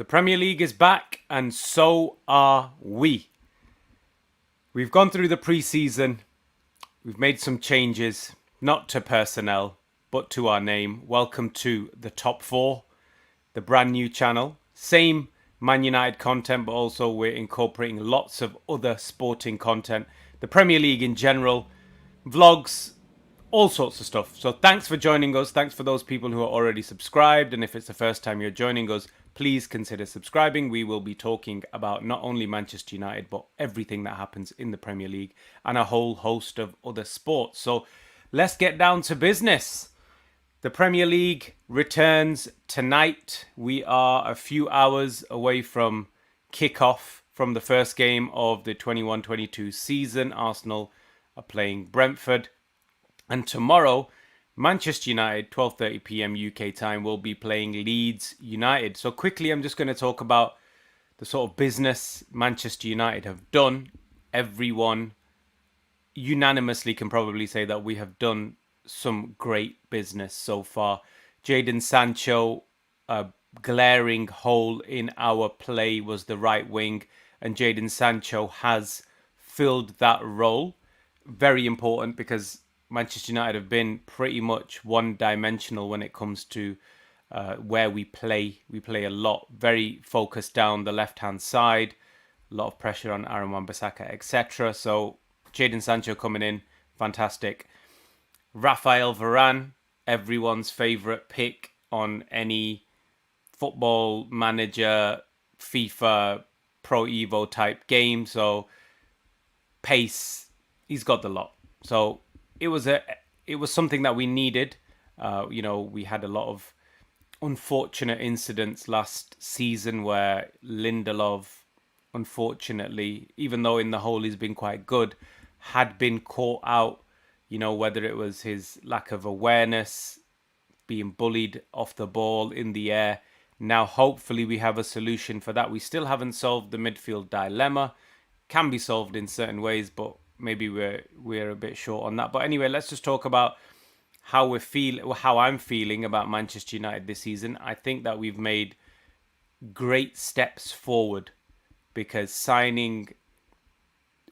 The Premier League is back, and so are we. We've gone through the pre-season. We've made some changes, not to personnel, but to our name. Welcome to the Top 4, the brand new channel. Same Man United content, but also we're incorporating lots of other sporting content. The Premier League in general, vlogs, all sorts of stuff. So thanks for joining us. Thanks for those people who are already subscribed. And if it's the first time you're joining us, please consider subscribing. We will be talking about not only Manchester United, but everything that happens in the Premier League and a whole host of other sports. So let's get down to business. The Premier League returns tonight. We are a few hours away from kickoff from the first game of the 21-22 season. Arsenal are playing Brentford. And tomorrow, Manchester United, 12:30 p.m. UK time, will be playing Leeds United. So quickly, I'm just going to talk about the sort of business Manchester United have done. Everyone unanimously can probably say that we have done some great business so far. Jadon Sancho, a glaring hole in our play, was the right wing, and Jadon Sancho has filled that role. Very important because Manchester United have been pretty much one-dimensional when it comes to where we play. We play a lot, very focused down the left-hand side, a lot of pressure on Aaron Wan-Bissaka, etc. So Jadon Sancho coming in, fantastic. Rafael Varane, everyone's favourite pick on any football manager, FIFA, Pro Evo type game. So pace, he's got the lot. So it was something that we needed. We had a lot of unfortunate incidents last season where Lindelof, unfortunately, even though in the whole he's been quite good, had been caught out. Whether it was his lack of awareness, being bullied off the ball in the air. Now, hopefully, we have a solution for that. We still haven't solved the midfield dilemma. Can be solved in certain ways, but maybe we're a bit short on that. But anyway, let's just talk about how I'm feeling about Manchester United this season. I think that we've made great steps forward because signing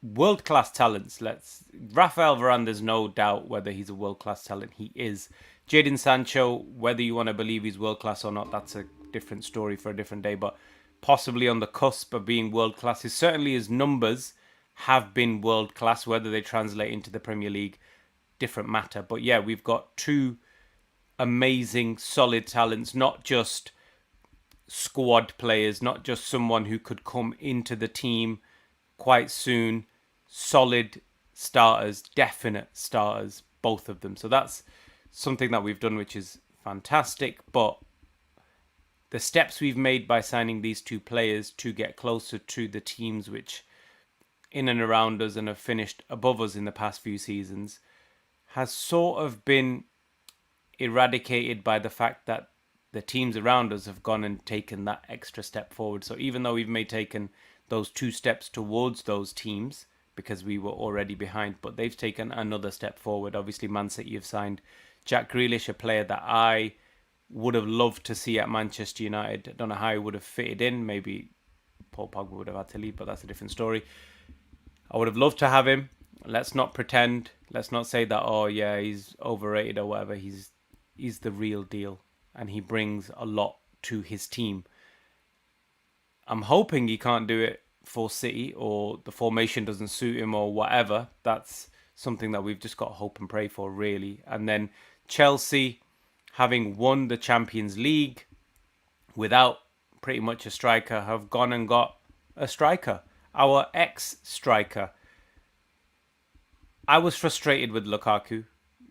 world-class talents. Rafael Varane, there's no doubt whether he's a world-class talent. He is. Jadon Sancho, whether you want to believe he's world-class or not, that's a different story for a different day, but possibly on the cusp of being world-class. Certainly his numbers have been world-class. Whether they translate into the Premier League, different matter. But yeah, we've got two amazing, solid talents, not just squad players, not just someone who could come into the team quite soon. Solid starters, definite starters, both of them. So that's something that we've done, which is fantastic. But the steps we've made by signing these two players to get closer to the teams which in and around us and have finished above us in the past few seasons has sort of been eradicated by the fact that the teams around us have gone and taken that extra step forward. So even though we've taken those two steps towards those teams because we were already behind, but they've taken another step forward. Obviously, Man City have signed Jack Grealish, a player that I would have loved to see at Manchester United. I don't know how he would have fitted in. Maybe Paul Pogba would have had to leave, but that's a different story. I would have loved to have him. Let's not pretend. Let's not say that, oh yeah, he's overrated or whatever. He's the real deal, and he brings a lot to his team. I'm hoping he can't do it for City, or the formation doesn't suit him, or whatever. That's something that we've just got to hope and pray for, really. And then Chelsea, having won the Champions League without pretty much a striker, have gone and got a striker. Our ex-striker. I was frustrated with Lukaku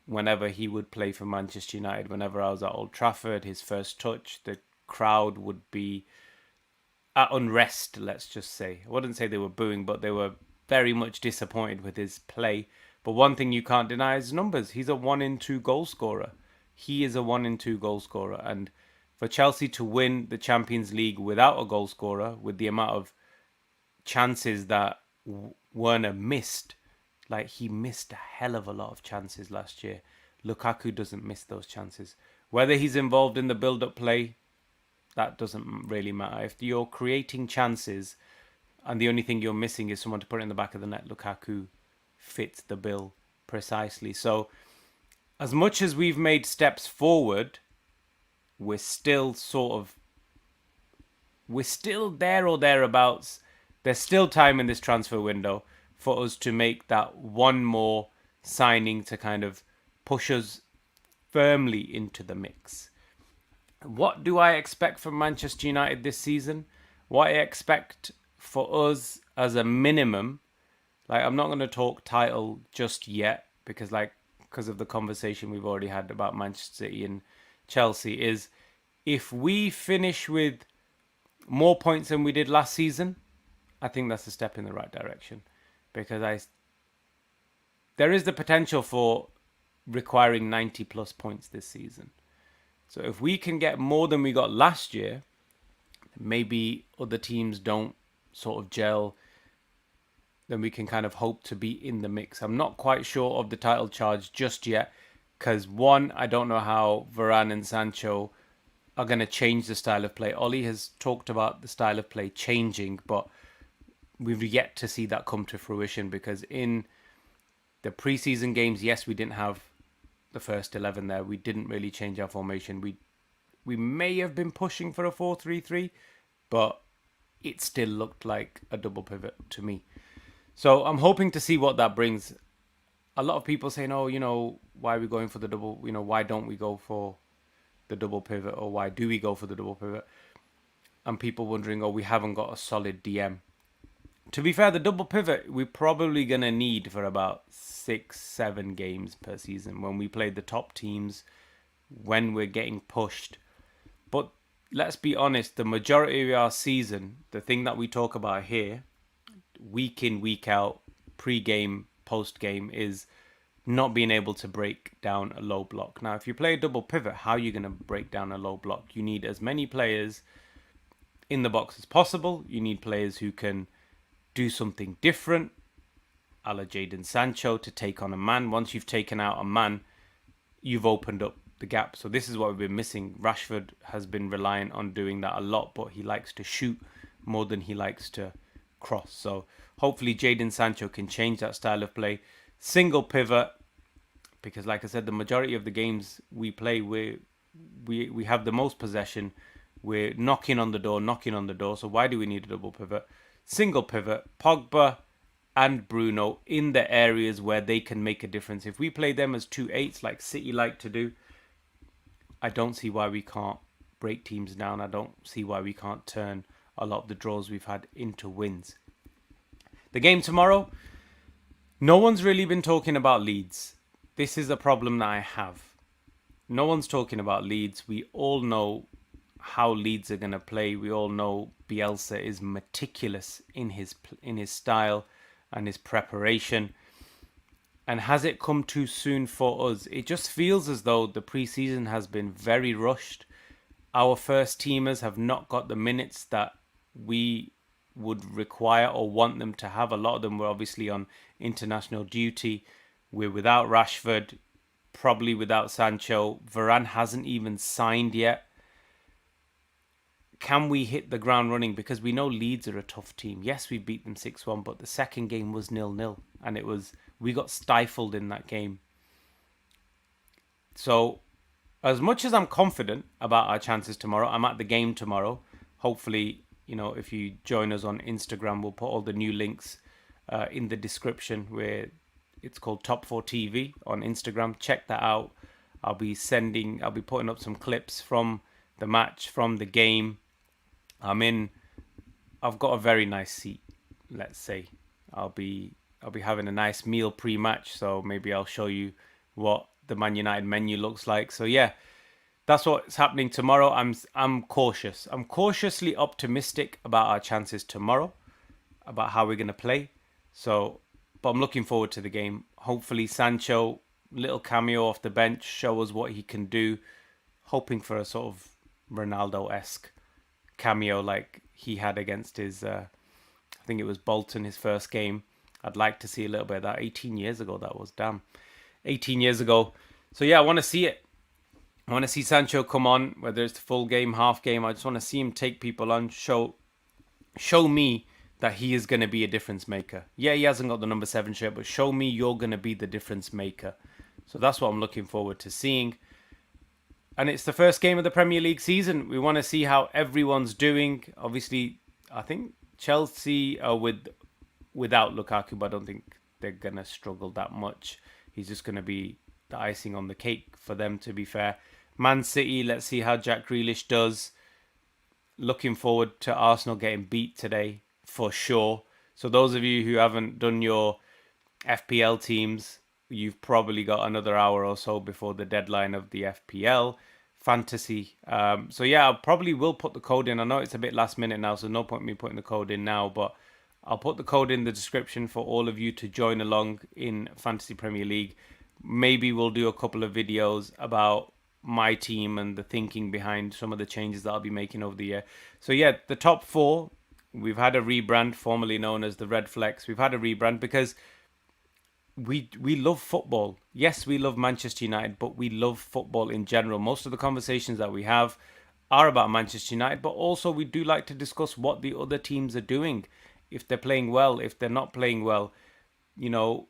whenever he would play for Manchester United. Whenever I was at Old Trafford, his first touch, the crowd would be at unrest, let's just say. I wouldn't say they were booing, but they were very much disappointed with his play. But one thing you can't deny is numbers. He's a 1-in-2 goal scorer. He is a 1-in-2 goal scorer. And for Chelsea to win the Champions League without a goal scorer, with the amount of chances that Werner missed, like he missed a hell of a lot of chances last year. Lukaku doesn't miss those chances. Whether he's involved in the build-up play, that doesn't really matter. If you're creating chances and the only thing you're missing is someone to put it in the back of the net, Lukaku fits the bill precisely. So as much as we've made steps forward, we're still there or thereabouts. There's still time in this transfer window for us to make that one more signing to kind of push us firmly into the mix. What do I expect from Manchester United this season? What I expect for us as a minimum, like I'm not going to talk title just yet because of the conversation we've already had about Manchester City and Chelsea, is if we finish with more points than we did last season, I think that's a step in the right direction, because there is the potential for requiring 90 plus points this season. So if we can get more than we got last year, maybe other teams don't sort of gel, then we can kind of hope to be in the mix. I'm not quite sure of the title charge just yet, because one, I don't know how Varane and Sancho are going to change the style of play. Ollie has talked about the style of play changing, but we've yet to see that come to fruition, because in the preseason games, yes, we didn't have the first 11 there. We didn't really change our formation. We may have been pushing for a 4-3-3, but it still looked like a double pivot to me. So I'm hoping to see what that brings. A lot of people saying, oh, why are we going for the double? Why don't we go for the double pivot, or why do we go for the double pivot? And people wondering, we haven't got a solid DM. To be fair, the double pivot we're probably going to need for about 6-7 games per season when we play the top teams, when we're getting pushed. But let's be honest, the majority of our season, the thing that we talk about here, week in, week out, pre-game, post-game, is not being able to break down a low block. Now, if you play a double pivot, how are you going to break down a low block? You need as many players in the box as possible. You need players who can do something different, a la Jadon Sancho, to take on a man. Once you've taken out a man, you've opened up the gap. So this is what we've been missing. Rashford has been reliant on doing that a lot, but he likes to shoot more than he likes to cross. So hopefully Jadon Sancho can change that style of play. Single pivot, because like I said, the majority of the games we play, we have the most possession. We're knocking on the door. So why do we need a double pivot? Single pivot, Pogba and Bruno in the areas where they can make a difference. If we play them as 2-8s like City like to do, I don't see why we can't break teams down. I don't see why we can't turn a lot of the draws we've had into wins. The game tomorrow, no one's really been talking about Leeds. This is a problem that I have. No one's talking about Leeds. We all know how Leeds are going to play. We all know Bielsa is meticulous in his style and his preparation. And has it come too soon for us? It just feels as though the preseason has been very rushed. Our first teamers have not got the minutes that we would require or want them to have. A lot of them were obviously on international duty. We're without Rashford, probably without Sancho. Varane hasn't even signed yet. Can we hit the ground running? Because we know Leeds are a tough team. Yes, we beat them 6-1, but the second game was 0-0. And we got stifled in that game. So, as much as I'm confident about our chances tomorrow, I'm at the game tomorrow. Hopefully, if you join us on Instagram, we'll put all the new links in the description, where it's called Top 4 TV on Instagram. Check that out. I'll be putting up some clips from the match, from the game. I've got a very nice seat, let's say. I'll be having a nice meal pre-match, so maybe I'll show you what the Man United menu looks like. So yeah, that's what's happening tomorrow. I'm cautious. I'm cautiously optimistic about our chances tomorrow, about how we're going to play. So, but I'm looking forward to the game. Hopefully Sancho, little cameo off the bench, show us what he can do. Hoping for a sort of Ronaldo-esque cameo like he had against his, I think it was Bolton, his first game. I'd like to see a little bit of that. 18 years ago that was, damn. 18 years ago. So yeah, I want to see it. I want to see Sancho come on, whether it's the full game, half game. I just want to see him take people on, show me that he is going to be a difference maker. Yeah, he hasn't got the number 7 shirt, but show me you're going to be the difference maker. So that's what I'm looking forward to seeing. And it's the first game of the Premier League season. We want to see how everyone's doing. Obviously, I think Chelsea are without Lukaku, but I don't think they're going to struggle that much. He's just going to be the icing on the cake for them, to be fair. Man City, let's see how Jack Grealish does. Looking forward to Arsenal getting beat today, for sure. So those of you who haven't done your FPL teams, you've probably got another hour or so before the deadline of the FPL fantasy. So yeah, I probably will put the code in. I know it's a bit last minute now, so no point me putting the code in now, but I'll put the code in the description for all of you to join along in Fantasy Premier League. Maybe we'll do a couple of videos about my team and the thinking behind some of the changes that I'll be making over the year. So yeah, the top 4, we've had a rebrand, formerly known as the RedFlex. We've had a rebrand because we love football. Yes, we love Manchester United, but we love football in general. Most of the conversations that we have are about Manchester United, but also we do like to discuss what the other teams are doing. If they're playing well, if they're not playing well, you know,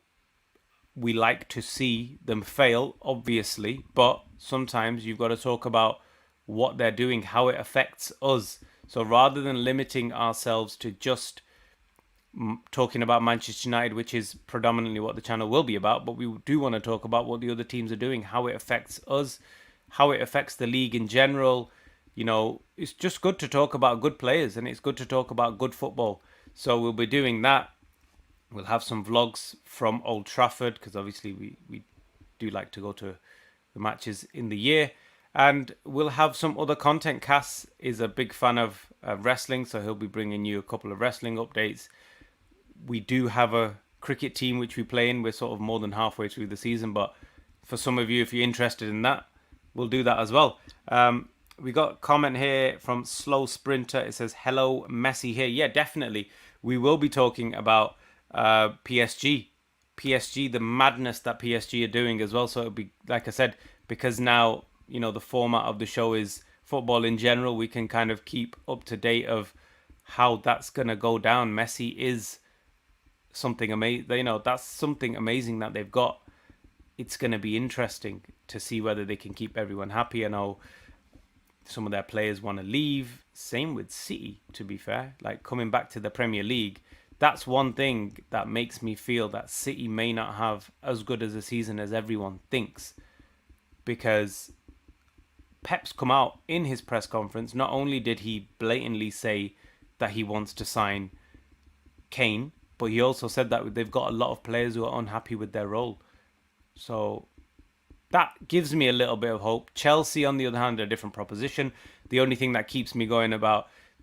we like to see them fail, obviously, but sometimes you've got to talk about what they're doing, how it affects us. So rather than limiting ourselves to just talking about Manchester United, which is predominantly what the channel will be about, but we do want to talk about what the other teams are doing, how it affects us, how it affects the league in general. You know, it's just good to talk about good players and it's good to talk about good football. So we'll be doing that. We'll have some vlogs from Old Trafford because obviously we do like to go to the matches in the year. And we'll have some other content. Cass is a big fan of wrestling, so he'll be bringing you a couple of wrestling updates. We do have a cricket team which we play in. We're sort of more than halfway through the season, but for some of you, if you're interested in that, we'll do that as well. We got a comment here from Slow Sprinter. It says, hello, Messi here. Yeah, definitely. We will be talking about PSG, the madness that PSG are doing as well. So it'll be, like I said, because now, you know, the format of the show is football in general, we can kind of keep up to date of how that's going to go down. Messi is something amazing, you know, that's something amazing that they've got. It's going to be interesting to see whether they can keep everyone happy. I know some of their players want to leave. Same with City, to be fair. Like, coming back to the Premier League, that's one thing that makes me feel that City may not have as good as a season as everyone thinks. Because Pep's come out in his press conference. Not only did he blatantly say that he wants to sign Kane, but he also said that they've got a lot of players who are unhappy with their role. So that gives me a little bit of hope. Chelsea, on the other hand, are a different proposition. The only thing that keeps me going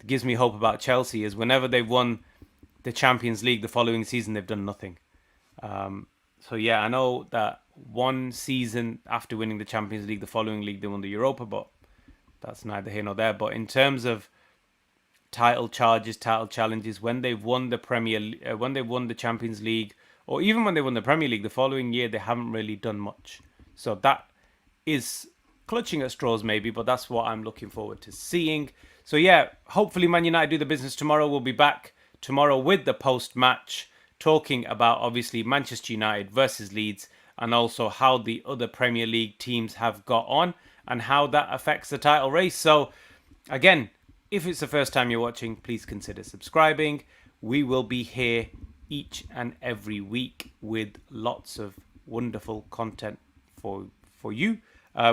gives me hope about Chelsea is whenever they've won the Champions League the following season, they've done nothing. So yeah, I know that one season after winning the Champions League, the following league they won the Europa, but that's neither here nor there. But in terms of title challenges, when they've won the when they've won the Champions League, or even when they won the Premier League the following year, they haven't really done much. So that is clutching at straws maybe, but that's what I'm looking forward to seeing. So yeah, hopefully Man United do the business tomorrow. We'll be back tomorrow with the post-match, talking about obviously Manchester United versus Leeds, and also how the other Premier League teams have got on and how that affects the title race. So again, if it's the first time you're watching, please consider subscribing. We will be here each and every week with lots of wonderful content for you.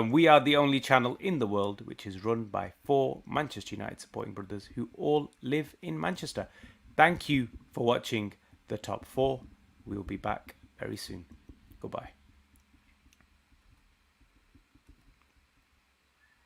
We are the only channel in the world which is run by 4 Manchester United supporting brothers who all live in Manchester. Thank you for watching the top 4. We will be back very soon. Goodbye.